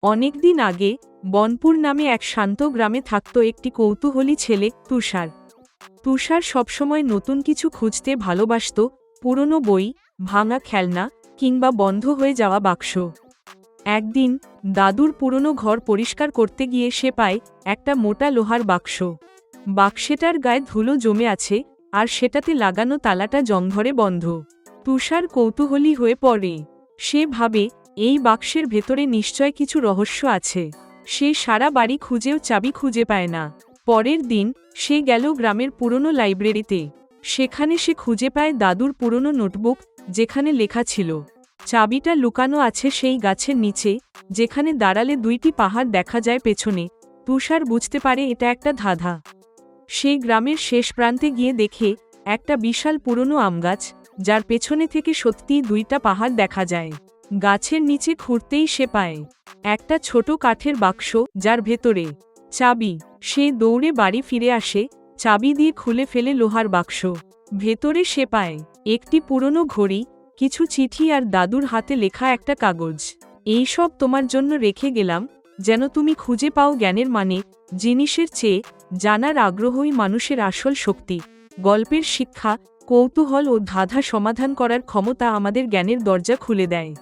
অনেকদিন আগে বনপুর নামে এক শান্ত গ্রামে থাকত একটি কৌতূহলী ছেলে তুষার। তুষার সবসময় নতুন কিছু খুঁজতে ভালোবাসত, পুরনো বই, ভাঙা খেলনা কিংবা বন্ধ হয়ে যাওয়া বাক্স। একদিন দাদুর পুরনো ঘর পরিষ্কার করতে গিয়ে সে পায় একটা মোটা লোহার বাক্স। বাক্সেটার গায়ে ধুলো জমে আছে, আর সেটাতে লাগানো তালাটা জংধরে বন্ধ। তুষার কৌতূহলী হয়ে পড়ে। সে ভাবে এই বাক্সের ভেতরে নিশ্চয় কিছু রহস্য আছে। সে সারা বাড়ি খুঁজেও চাবি খুঁজে পায় না। পরের দিন সে গেল গ্রামের পুরনো লাইব্রেরিতে। সেখানে সে খুঁজে পায় দাদুর পুরনো নোটবুক, যেখানে লেখা ছিল চাবিটা লুকানো আছে সেই গাছের নিচে, যেখানে দাঁড়ালে দুইটি পাহাড় দেখা যায় পেছনে। তুষার বুঝতে পারে এটা একটা ধাঁধা। সে গ্রামের শেষ প্রান্তে গিয়ে দেখে একটা বিশাল পুরনো আমগাছ, যার পেছনে থেকে সত্যিই দুইটা পাহাড় দেখা যায়। গাছের নিচে খুঁড়তেই সে পায় একটা ছোট কাঠের বাক্স, যার ভেতরে চাবি। সে দৌড়ে বাড়ি ফিরে আসে, চাবি দিয়ে খুলে ফেলে লোহার বাক্স। ভেতরে সে পায় একটি পুরনো ঘড়ি, কিছু চিঠি আর দাদুর হাতে লেখা একটা কাগজ। এই সব তোমার জন্য রেখে গেলাম, যেন তুমি খুঁজে পাও জ্ঞানের মানে। জিনিসের চেয়ে জানার আগ্রহই মানুষের আসল শক্তি। গল্পের শিক্ষা, কৌতূহল ও ধাঁধা সমাধান করার ক্ষমতা আমাদের জ্ঞানের দরজা খুলে দেয়।